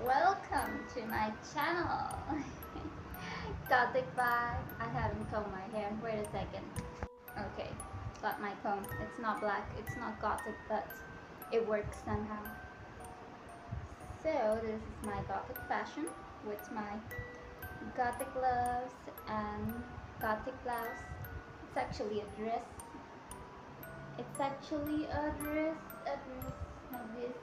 welcome to my channel. Gothic vibe. I haven't combed my hair. Wait a second. Okay, got my comb. It's not black, it's not gothic, but it works somehow. So this is my gothic fashion with my gothic gloves and gothic blouse. It's actually a dress. It's actually a dress, not this.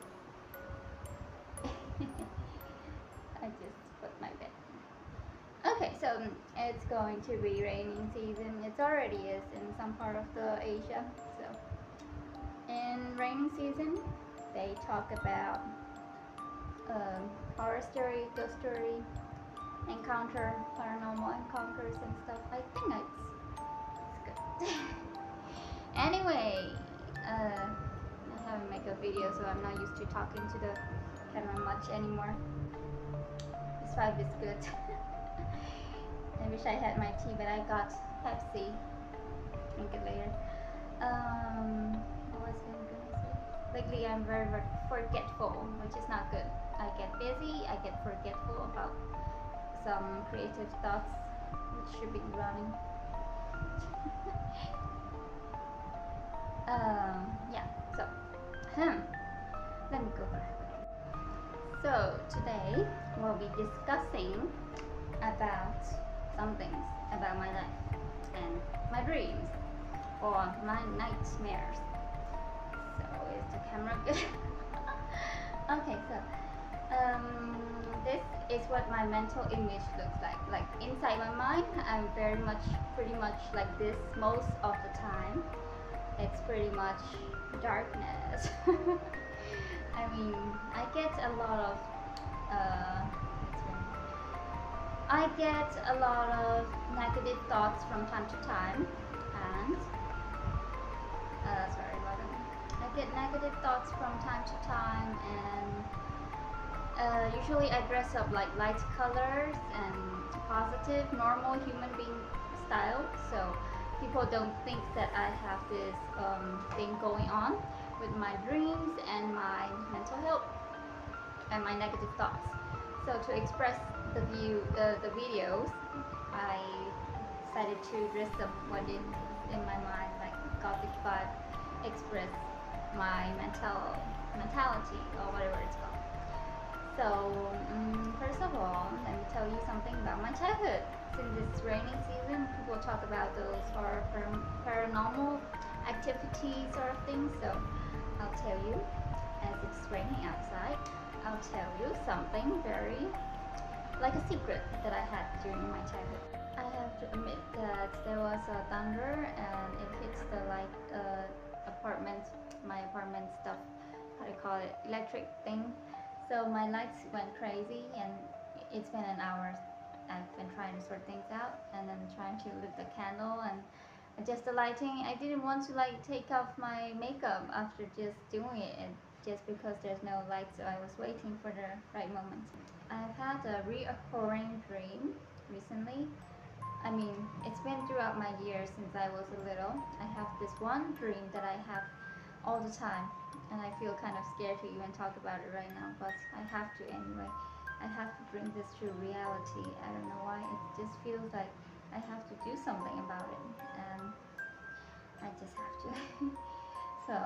I just put my bed. Okay, so it's going to be raining season. It already is in some part of the Asia. So in raining season, they talk about horror story, ghost story, encounter, paranormal encounters and stuff. I think it's good. Anyway, I haven't made a video, so I'm not used to talking to the camera much anymore. This vibe is good. I wish I had my tea, but I got Pepsi. Drink it later. What was I gonna say? Lately I'm very forgetful, which is not good. I get busy, I get forgetful about some creative thoughts which should be running. Yeah, so let me go back. So today we'll be discussing about some things about my life and my dreams or my nightmares. So is the camera good? Okay, so this is what my mental image looks like. Like inside my mind, I'm pretty much like this most of the time. It's pretty much darkness. I mean, I get a lot of negative thoughts from time to time, and sorry about that. I get negative thoughts from time to time, and usually I dress up like light colors and positive, normal human being style, so people don't think that I have this thing going on with my dreams and my mental health and my negative thoughts. So to express the videos, I decided to dress up what is in my mind, like gothic vibe, express my mentality or whatever it's called. So first of all, let me tell you something about my childhood. Since it's raining season, people talk about those horror paranormal activities sort of things. So I'll tell you, as it's raining outside, I'll tell you something very like a secret that I had during my childhood. I have to admit that there was a thunder and it hits the my apartment stuff, how do you call it, electric thing. So my lights went crazy, and it's been an hour. I've been trying to sort things out and then trying to lit the candle and adjust the lighting. I didn't want to like take off my makeup after just doing it, and just because there's no light, so I was waiting for the right moment. I've had a reoccurring dream recently. I mean, it's been throughout my years since I was little. I have this one dream that I have all the time, and I feel kind of scared to even talk about it right now, but I have to anyway. I have to bring this to reality. I don't know why, it just feels like I have to do something about it, and I just have to. So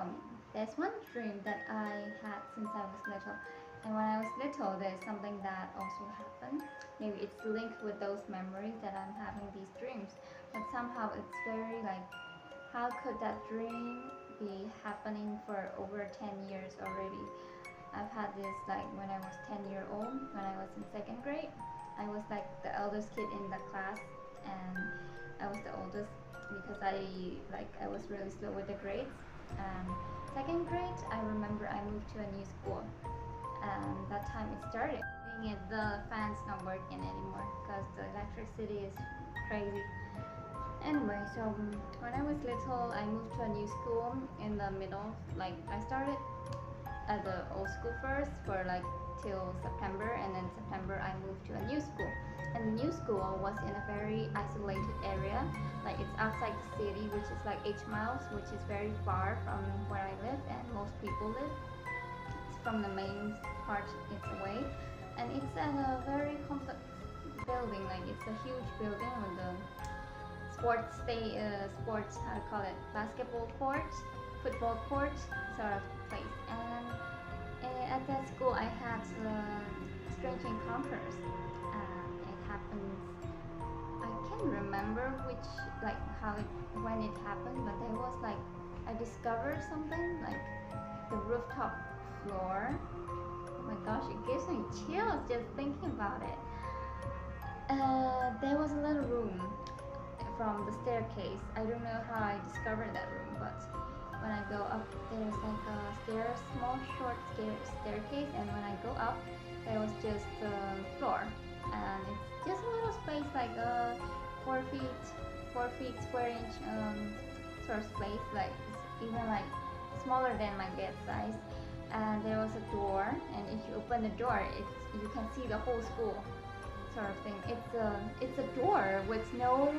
there's one dream that I had since I was little, and when I was little there's something that also happened. Maybe it's linked with those memories that I'm having these dreams, but somehow it's very like, how could that dream be happening for over 10 years already? I've had this like when I was 10-year old, when I was in 2nd grade. I was like the eldest kid in the class, and I was the oldest because I was really slow with the grades. 2nd grade, I remember I moved to a new school, and that time it started. The fans not working anymore because the electricity is crazy. Anyway, so when I was little, I moved to a new school in the middle. Like I started at the old school first for like till September, and then September I moved to a new school. And the new school was in a very isolated area, like it's outside the city, which is like 8 miles, which is very far from where I live and most people live. It's from the main part, it's away. and it's at a very complex building. Like it's a huge building with the sports, how to call it, basketball court, football court sort of place. And at that school, I had strange encounters. It happens. I can't remember which, like when it happened, but there was like I discovered something like the rooftop floor. Oh my gosh, it gives me chills just thinking about it. There was a little room from the staircase. I don't know how I discovered that room, but when I go up, there's like a small short staircase, and when I go up, there was just the floor, and it's just a little space, like 4 feet square inch sort of space, like it's even like smaller than my bed size. And there was a door, and if you open the door, you can see the whole school, sort of thing. It's a door with no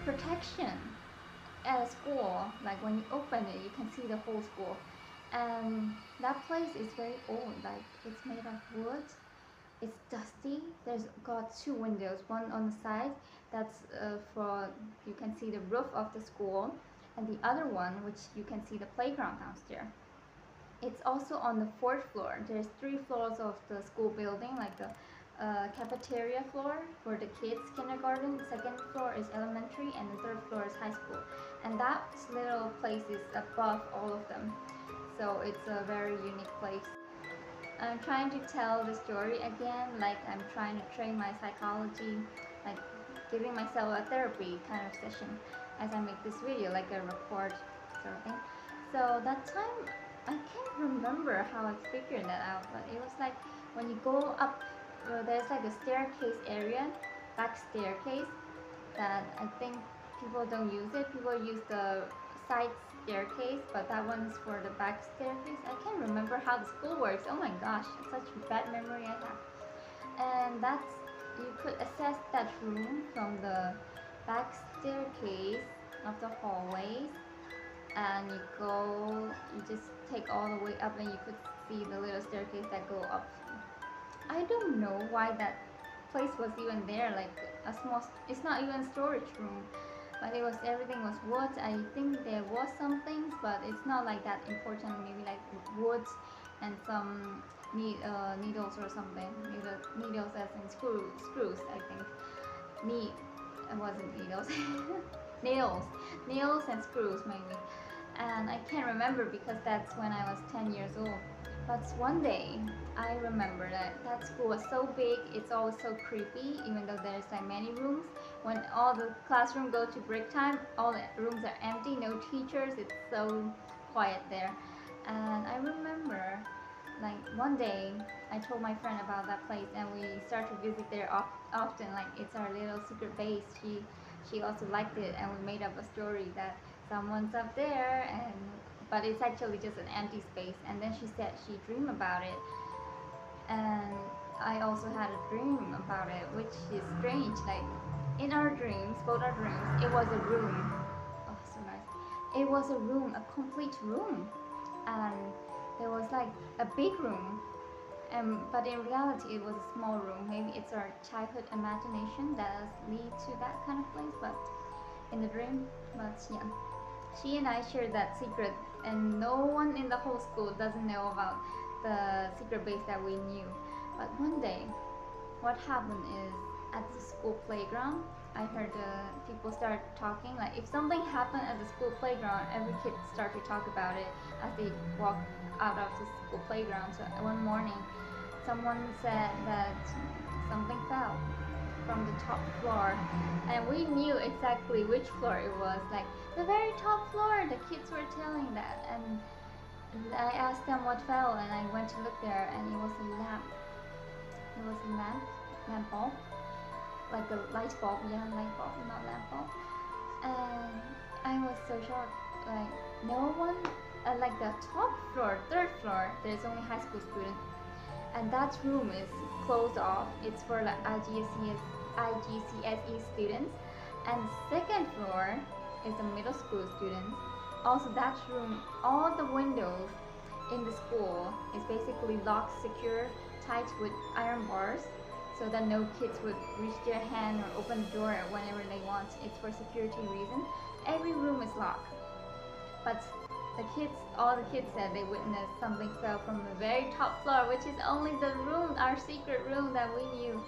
protection at a school. Like when you open it, you can see the whole school. And that place is very old. Like it's made of wood. It's dusty. There's got 2 windows, one on the side that's for you can see the roof of the school, and the other one which you can see the playground downstairs. It's also on the 4th floor. There's 3 floors of the school building, like the cafeteria floor for the kids kindergarten, the 2nd floor is elementary, and the 3rd floor is high school. And that little place is above all of them, so it's a very unique place. I'm trying to tell the story again, like I'm trying to train my psychology, like giving myself a therapy kind of session as I make this video, like a report sort of thing. So that time, I can't remember how I figured that out, but it was like when you go up, there's like a staircase area, back staircase, that I think people don't use it. People use the side staircase, but that one's for the back staircase. I can't remember how the school works. Oh my gosh, such bad memory I have. And you could access that room from the back staircase of the hallways, and you just take all the way up, and you could see the little staircase that go up. I don't know why that place was even there, like a small, it's not even a storage room, but everything was wood. I think there was some things, but it's not like that important, maybe like wood and some needles or something, needles as in screws, I think. It wasn't needles. nails and screws maybe. And I can't remember because that's when I was 10 years old. But one day, I remember that school was so big, it's always so creepy, even though there's like many rooms. When all the classrooms go to break time, all the rooms are empty, no teachers, it's so quiet there. And I remember, like one day, I told my friend about that place, and we started to visit there often, like it's our little secret base. She also liked it, and we made up a story that someone's up there, but it's actually just an empty space. And then she said she dreamed about it, and I also had a dream about it, which is strange. Like in our dreams, both our dreams, it was a room. Oh, so nice. It was a room, a complete room, and there was like a big room, but in reality it was a small room. Maybe it's our childhood imagination that us lead to that kind of place, but in the dream. But yeah, she and I shared that secret, and no one in the whole school doesn't know about the secret base that we knew. But one day, what happened is, at the school playground, I heard people start talking. Like if something happened at the school playground, every kid start to talk about it as they walk out of the school playground. So one morning, someone said that something fell from the top floor, and we knew exactly which floor it was, like the very top floor. The kids were telling that, and I asked them what fell, and I went to look there, and it was a lamp. It was a lamp bulb, like a light bulb, not lamp bulb. And I was so shocked. Like no one, like the top floor, 3rd floor, there's only high school students, and that room is closed off. It's for like IGCSE students, and 2nd floor is the middle school students. Also that room, all the windows in the school is basically locked, secure tight with iron bars so that no kids would reach their hand or open the door whenever they want. It's for security reason. Every room is locked. But all the kids said they witnessed something fell from the very top floor, which is only the room, our secret room that we knew.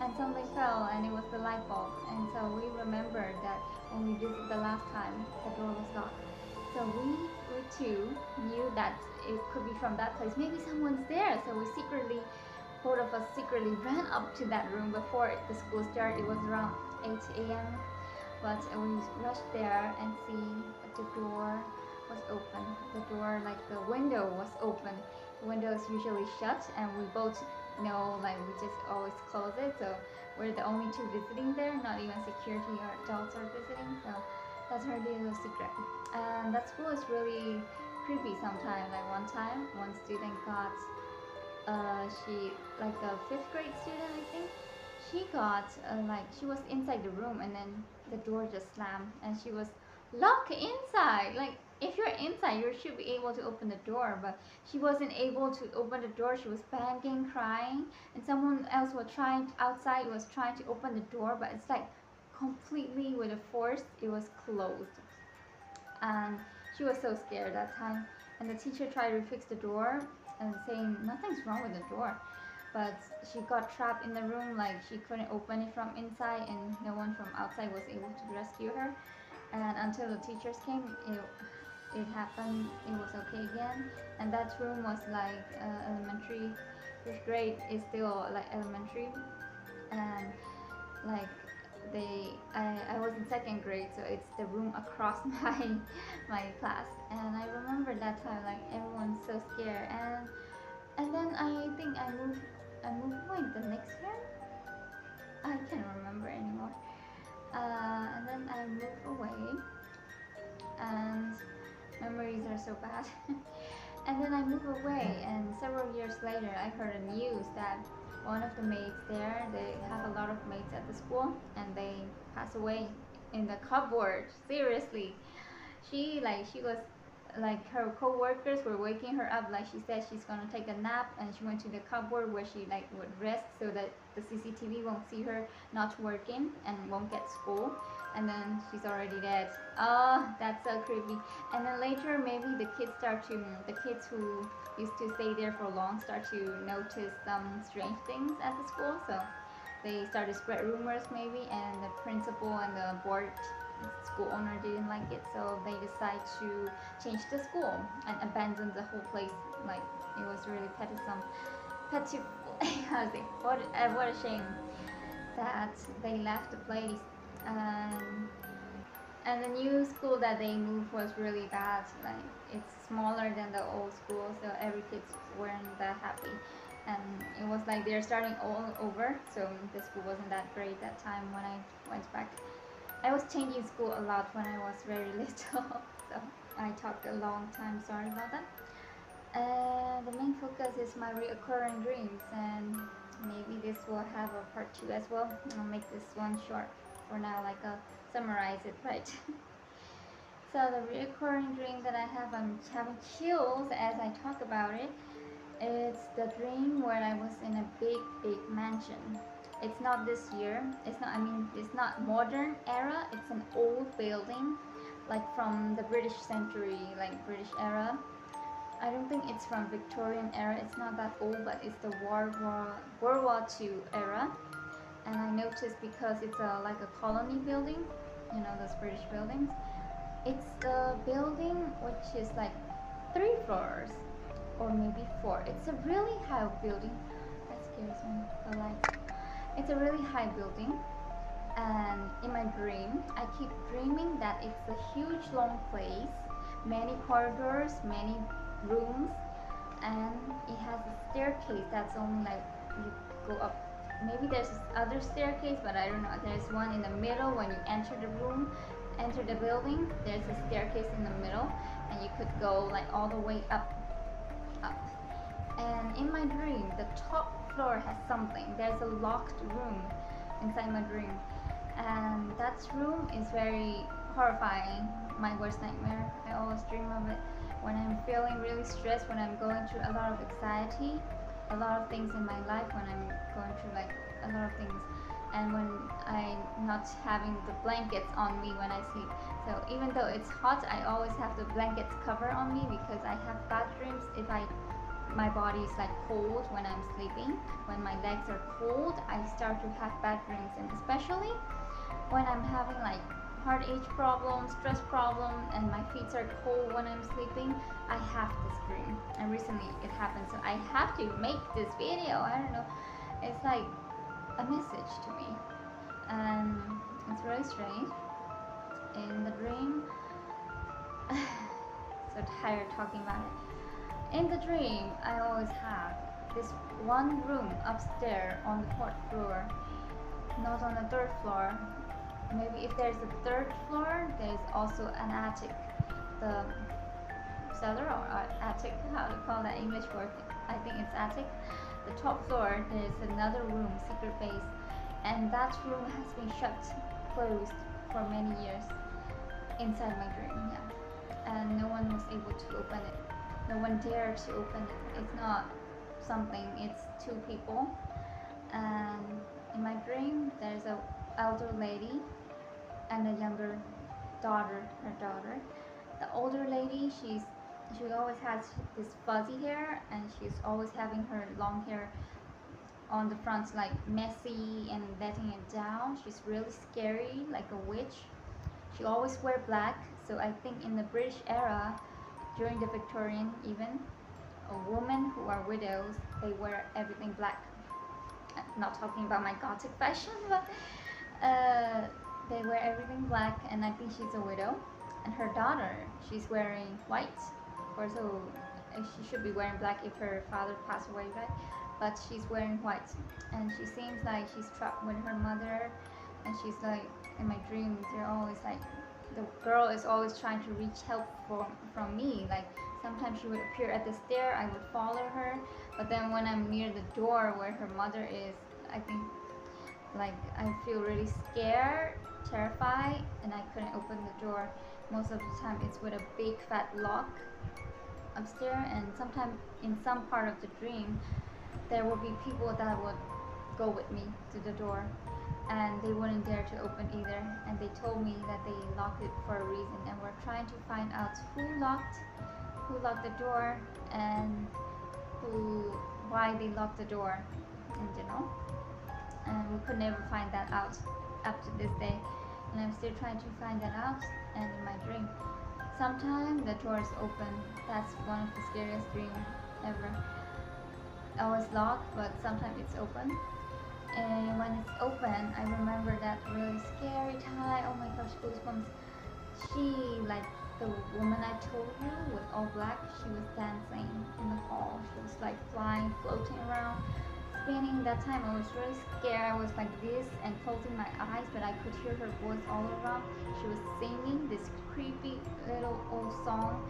And something fell, and it was the light bulb. And so we remembered that when we visited the last time, the door was locked. So we too knew that it could be from that place. Maybe someone's there. So we secretly, both of us secretly ran up to that room before the school started. It was around 8 a.m. But we rushed there and see the door was open. The door, like the window was open. The window is usually shut, and we both know, like, we just always close it. So we're the only two visiting there, not even security or adults are visiting. So that's our little secret. And that school is really creepy sometimes. Like one time, one student got, she, like a 5th grade student, I think. She got, like, she was inside the room, and then the door just slammed, and she was locked inside. Like, if you're inside, you should be able to open the door, but she wasn't able to open the door. She was panicking, crying, and someone else was trying outside was trying to open the door, but it's like completely with a force, it was closed. And she was so scared that time, and the teacher tried to fix the door and saying nothing's wrong with the door, but she got trapped in the room. Like, she couldn't open it from inside, and no one from outside was able to rescue her. And until the teachers came, it happened, it was okay again. And that room was like elementary. 5th grade is still like elementary, and like I was in 2nd grade, so it's the room across my class. And I remember that time, like, everyone's so scared. And then I think I moved away the next year. I can't remember anymore. And then I moved away, and memories are so bad. And then I moved away, and several years later I heard a news that one of the maids there, they have a lot of maids at the school, and they passed away in the cupboard. Seriously. She was like, her co-workers were waking her up. Like, she said she's gonna take a nap, and she went to the cupboard where she like would rest so that the CCTV won't see her not working and won't get school. And then she's already dead. Oh, that's so creepy. And then later, maybe the kids who used to stay there for long start to notice some strange things at the school. So they started to spread rumors maybe, and the principal and the board school owner didn't like it, so they decided to change the school and abandon the whole place. Like, it was really pitiful. What a shame that they left the place. And the new school that they moved was really bad. Like, it's smaller than the old school, so every kid weren't that happy. And it was like they're starting all over, so the school wasn't that great that time when I went back. I was changing school a lot when I was very little, so I talked a long time, sorry about that. The main focus is my reoccurring dreams, and maybe this will have a part 2 as well. I'll make this one short for now, like I'll summarize it, right? So the reoccurring dream that I have, I'm having chills as I talk about it. It's the dream where I was in a big mansion. It's not this year. It's not modern era. It's an old building, like from the British century, like British era. I don't think it's from Victorian era. It's not that old, but it's the World War II era. And I noticed because it's like a colony building, you know, those British buildings. It's a building which is like 3 floors, or maybe 4. It's a really high building. That scares me, the lights. It's a really high building, and in my dream, I keep dreaming that it's a huge long place, many corridors, many rooms, and it has a staircase that's only like, you go up. Maybe there's other staircase, but I don't know. There's one in the middle when you enter the building. There's a staircase in the middle, and you could go like all the way up. And in my dream, the top floor has something. There's a locked room inside my dream, and that room is very horrifying. My worst nightmare. I always dream of it when I'm feeling really stressed, when I'm going through a lot of anxiety. a lot of things in my life when I'm going through like a lot of things, and when I'm not having the blankets on me when I sleep. So even though it's hot, I always have the blankets cover on me because I have bad dreams if my body is like cold when I'm sleeping. When my legs are cold, I start to have bad dreams, and especially when I'm having like heartache problems, stress problem, and my feet are cold when I'm sleeping, I have this dream. And recently it happened, so I have to make this video. I don't know, it's like a message to me, and it's really strange. In the dream, so tired talking about it. In the dream, I always have this one room upstairs on the fourth floor, not on the third floor. Maybe if there's a third floor, there's also an attic. The cellar or attic, how to call that English word? I think it's attic. The top floor, there's another room, secret base, and that room has been shut, closed for many years inside my dream, yeah. And no one was able to open it. No one dared to open it. It's not something, it's two people. And in my dream, there's a elder lady and a younger daughter, her daughter. The older lady, she always has this fuzzy hair, and she's always having her long hair on the front like messy and letting it down. She's really scary, like a witch. She always wear black, so I think in the British era, during the Victorian even, women who are widows, they wear everything black. I'm not talking about my Gothic fashion, but they wear everything black, and I think she's a widow. And her daughter, she's wearing white, or so she should be wearing black if her father passed away, right? But she's wearing white, and she seems like she's trapped with her mother, and she's like, in my dream, they're always like, the girl is always trying to reach help from me. Like sometimes she would appear at the stair, I would follow her, but then when I'm near the door where her mother is, I think like I feel really scared, terrified, and I couldn't open the door. Most of the time it's with a big fat lock upstairs, and sometimes in some part of the dream there will be people that would go with me to the door, and they wouldn't dare to open either, and they told me that they locked it for a reason, and we're trying to find out who locked the door and why they locked the door in general, and we could never find that out up to this day, and I'm still trying to find that out. And in my dream, sometimes the door is open. That's one of the scariest dreams ever. Always locked, but sometimes it's open. And when it's open, I remember that really scary time. Oh my gosh, goosebumps. She, like the woman I told you with all black, she was dancing in the hall. She was like flying, floating around, spinning. That time I was really scared. I was like this and closing my eyes, but I could hear her voice all around. She was singing this creepy little old song,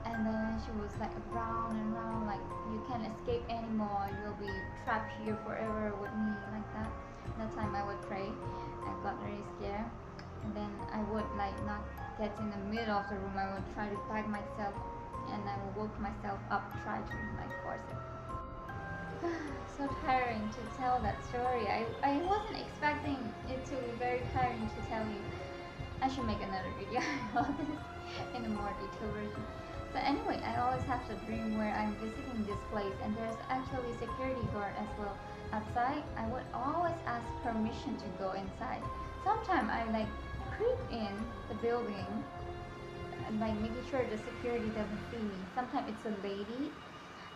and then she was like around and around, like you can't escape anymore, you'll be trapped here forever with me, like that. That time I would pray. I got very scared, and then I would like not get in the middle of the room. I would try to bag myself, and I would woke myself up, try to like force it. So tiring to tell that story. I wasn't expecting it to be very tiring to tell you. I should make another video about this in a more detailed version. So anyway, I always have the dream where I'm visiting this place, and there's actually a security guard as well outside. I would always ask permission to go inside. Sometimes I like creep in the building and like making sure the security doesn't see me. Sometimes it's a lady,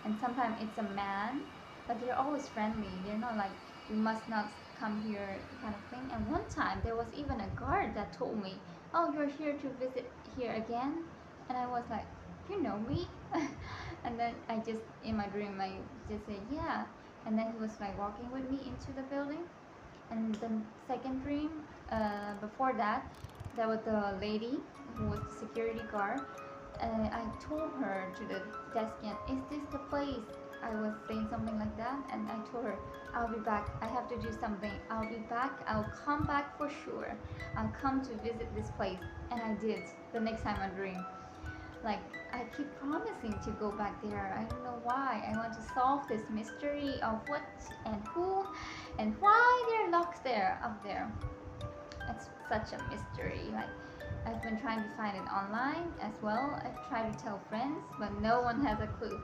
and sometimes it's a man, but they're always friendly. They're not like, you must not come here kind of thing. And one time there was even a guard that told me, oh, you're here to visit here again? And I was like, you know me? And then I just, in my dream, I just said, yeah. And then he was like walking with me into the building. And the second dream, before that, there was the lady who was the security guard. I told her to the desk, is this the place? I was saying something like that, and I told her, I'll be back, I have to do something, I'll be back, I'll come back for sure, I'll come to visit this place. And I did, the next time I dreamed. Like, I keep promising to go back there. I don't know why. I want to solve this mystery of what and who and why they're locked there, up there. It's such a mystery. Like, I've been trying to find it online as well. I've tried to tell friends, but no one has a clue.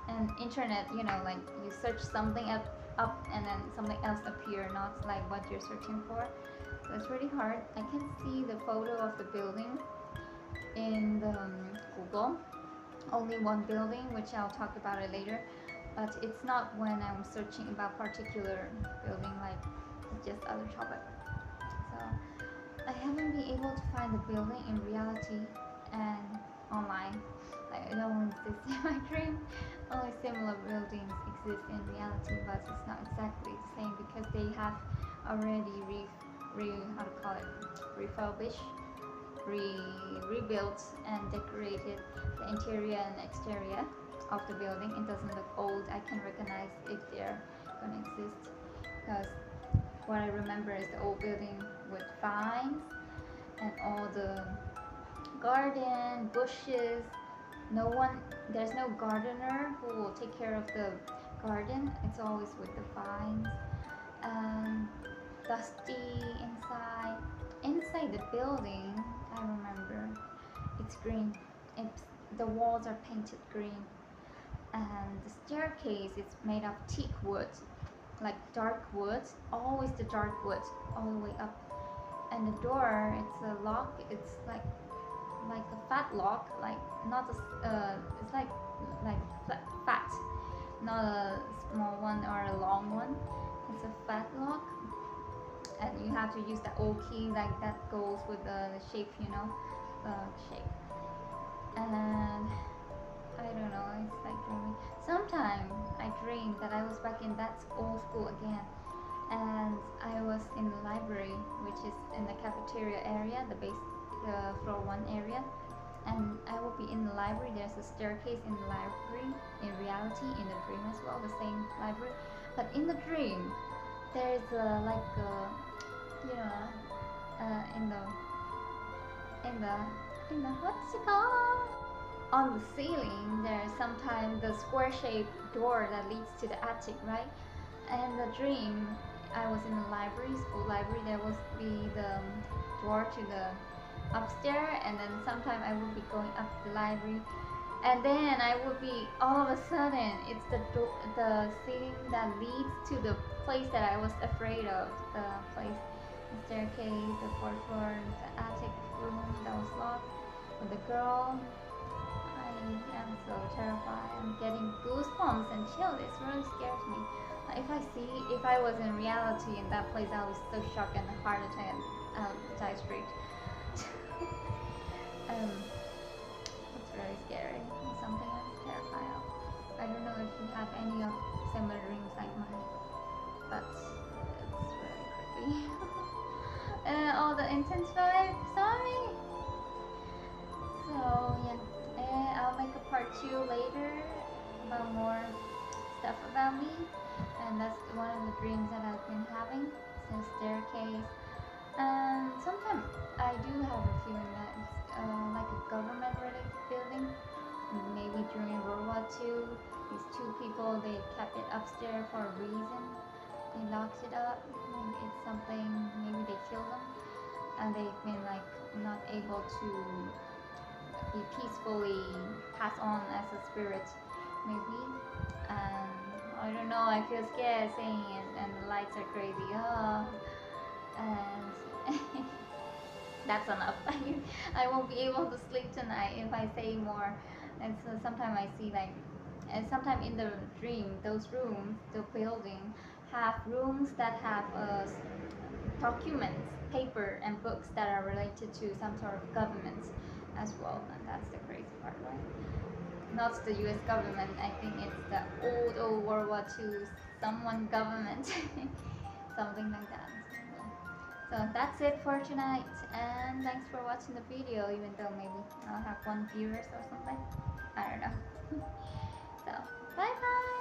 And internet, you know, like you search something up and then something else appear, not like what you're searching for. So it's really hard. I can see the photo of the building in the Google. Only one building, which I'll talk about it later. But it's not when I'm searching about particular building, like it's just other topic. So I haven't been able to find the building in reality and online. Like, it only exists in my dream. Only similar buildings exist in reality, but it's not exactly the same because they have already refurbished, rebuilt and decorated the interior and exterior of the building. It doesn't look old. I can recognize if they're gonna exist because what I remember is the old building with vines and all the garden, bushes. There's no gardener who will take care of the garden. It's always with the vines. Dusty inside. Inside the building, I remember, it's green. The walls are painted green. And the staircase is made of teak wood, like dark wood, always the dark wood, all the way up. And the door, it's a lock. It's like a fat lock, like not it's like fat, not a small one or a long one. It's a fat lock, and you have to use the old key, like that goes with the shape, you know, the shape. And I don't know, it's like dreaming. Sometimes I dream that I was back in that old school again, and I was in the library, which is in the cafeteria area, the floor 1 area, and I will be in the library. There's a staircase in the library, in reality, in the dream as well, the same library. But in the dream, there's you know, in the what's it called? On the ceiling, there's sometimes the square-shaped door that leads to the attic, right? And the dream, I was in the library, school library. There will be the door to the upstairs, and then sometime I will be going up the library, and then I will be all of a sudden it's the ceiling that leads to the place that I was afraid of, the place, the staircase, the 4th floor, the attic room that was locked with the girl. I am so terrified. I'm getting goosebumps and chills. It really scares me. If I was in reality in that place, I was so shocked and a heart attack and I would die straight. It's really scary. It's something I'm terrified of. I don't know if you have any of similar dreams like mine, but it's really creepy. All the intense vibes. Sorry. So yeah. I'll make a part 2 later about more stuff about me, and that's one of the dreams that I've been having, the staircase. And sometimes I do have a feeling that it's like a government related building. Maybe during World War II, these 2 people, they kept it upstairs for a reason. They locked it up. Maybe it's something, maybe they killed them and they've been like not able to be peacefully passed on as a spirit, maybe. I don't know, I feel scared saying it, and the lights are crazy. And that's enough. I won't be able to sleep tonight if I say more. And so sometimes I see like, and sometimes in the dream, those rooms, the building, have rooms that have documents, paper and books that are related to some sort of government as well. And that's the crazy part, right? Not the US government, I think it's the old World War II someone government. Something like that. So that's it for tonight, and thanks for watching the video, even though maybe I'll have 1 viewers or something. I don't know. So bye bye.